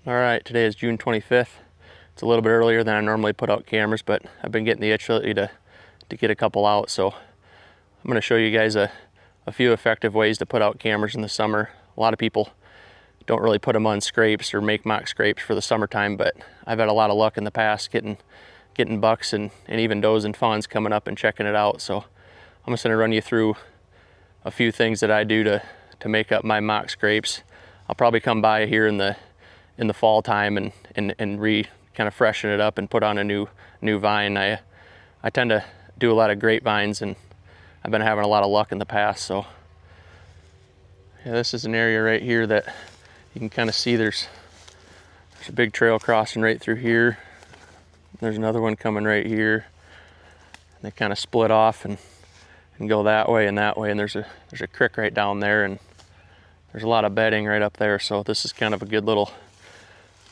All right, today is June 25th. It's a little bit earlier than I normally put out cameras, but I've been getting the itch lately to get a couple out. So I'm going to show you guys a few effective ways to put out cameras in the summer. A lot of people don't really put them on scrapes or make mock scrapes for the summertime, but I've had a lot of luck in the past getting bucks and even does and fawns coming up and checking it out. So I'm just going to run you through a few things that I do to make up my mock scrapes. I'll probably come by here in the fall time and kind of freshen it up and put on a new vine. I tend to do a lot of grapevines, and I've been having a lot of luck in the past. So yeah, this is an area right here that you can kind of see there's a big trail crossing right through here. There's another one coming right here. They kind of split off and go that way and that way, and there's a creek right down there, and there's a lot of bedding right up there. So this is kind of a good little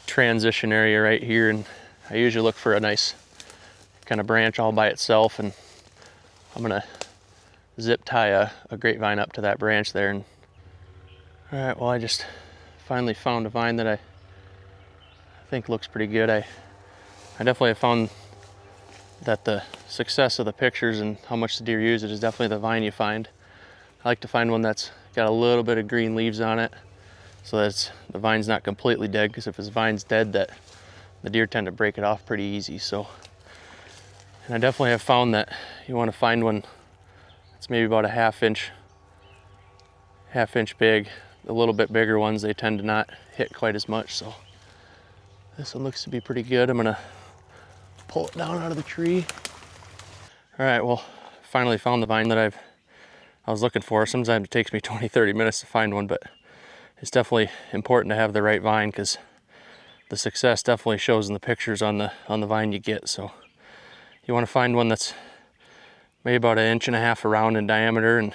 transition area right here, and I usually look for a nice kind of branch all by itself, and I'm gonna zip tie a grapevine up to that branch there. And all right, well, I just finally found a vine that I think looks pretty good. I definitely have found that the success of the pictures and how much the deer use it is definitely the vine you find. I like to find one that's got a little bit of green leaves on it, so that the vine's not completely dead, because if his vine's dead, that the deer tend to break it off pretty easy. So, and I definitely have found that you want to find one that's maybe about a half inch big. The little bit bigger ones, they tend to not hit quite as much. So this one looks to be pretty good. I'm gonna pull it down out of the tree. All right, well, finally found the vine that I was looking for. Sometimes it takes me 20-30 minutes to find one, but it's definitely important to have the right vine, because the success definitely shows in the pictures on the vine you get. So you want to find one that's maybe about 1.5 inches around in diameter, and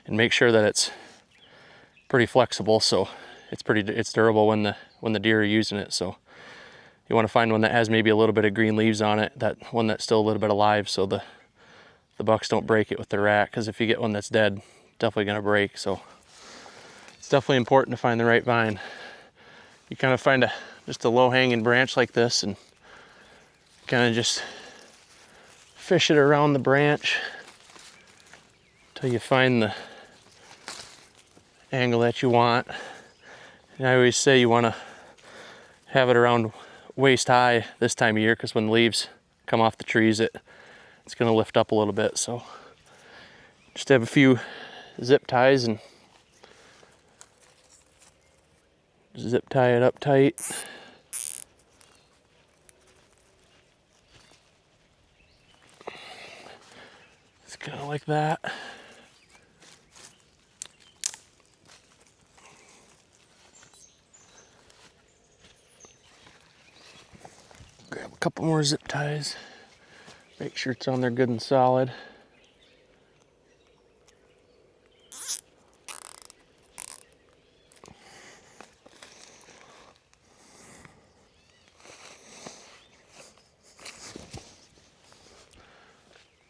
make sure that it's pretty flexible, so it's durable when the deer are using it. So you want to find one that has maybe a little bit of green leaves on it, that one that's still a little bit alive, so the bucks don't break it with the rack, because if you get one that's dead, it's definitely going to break. So it's definitely important to find the right vine. You kind of find just a low-hanging branch like this, and kind of just fish it around the branch until you find the angle that you want. And I always say you want to have it around waist high this time of year, because when the leaves come off the trees, it's going to lift up a little bit. So just have a few zip ties and zip tie it up tight. It's kind of like that. Grab a couple more zip ties. Make sure it's on there good and solid.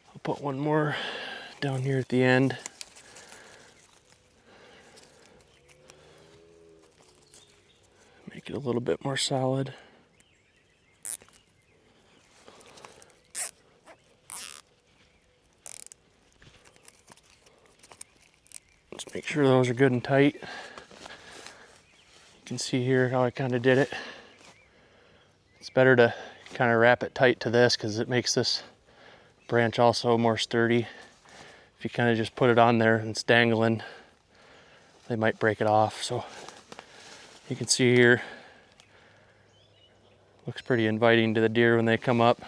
I'll put one more down here at the end. Make it a little bit more solid. Just make sure those are good and tight. You can see here how I kind of did it. It's better to kind of wrap it tight to this, because it makes this branch also more sturdy. If you kind of just put it on there and it's dangling, they might break it off. So you can see here, looks pretty inviting to the deer when they come up,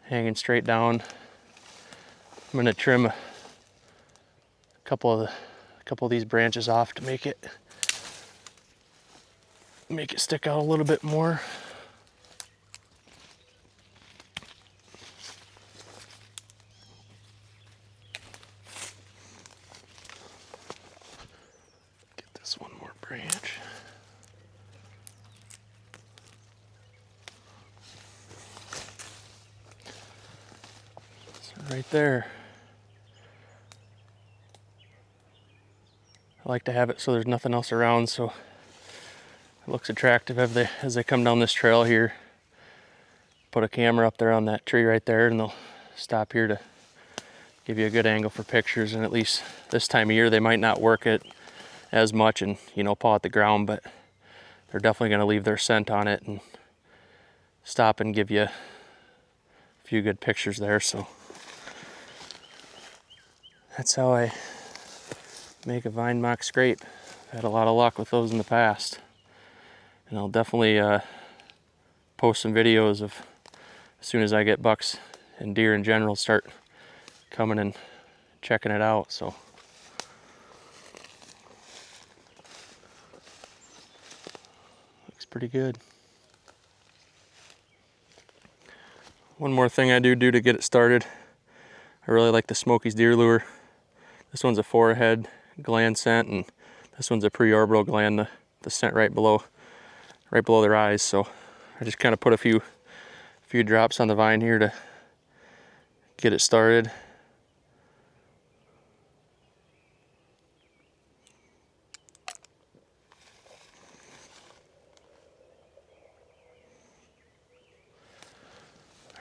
hanging straight down. I'm going to trim a couple of these branches off to make it stick out a little bit more. Get this one more branch. So right there. I like to have it so there's nothing else around, so It looks attractive as they come down this trail here. Put a camera up there on that tree right there, and they'll stop here to give you a good angle for pictures. And at least this time of year, they might not work it as much and, you know, paw at the ground, but they're definitely going to leave their scent on it and stop and give you a few good pictures there. So that's how I make a vine mock scrape. I've had a lot of luck with those in the past, and I'll definitely post some videos of as soon as I get bucks and deer in general start coming and checking it out. So looks pretty good. One more thing I do to get it started, I really like the Smokies deer lure. This one's a forehead gland scent, and this one's a preorbital gland, the scent right below their eyes. So I just kind of put a few drops on the vine here to get it started.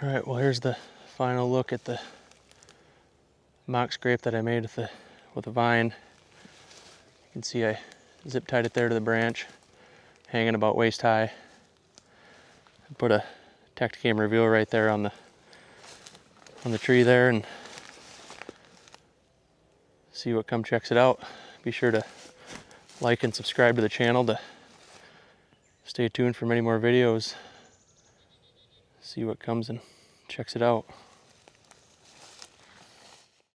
All right, well, here's the final look at the mock scrape that I made with the vine. You can see I zip tied it there to the branch, hanging about waist high. I put a Tactacam reveal right there on the tree there, and see what come checks it out. Be sure to like and subscribe to the channel to stay tuned for many more videos. See what comes and checks it out.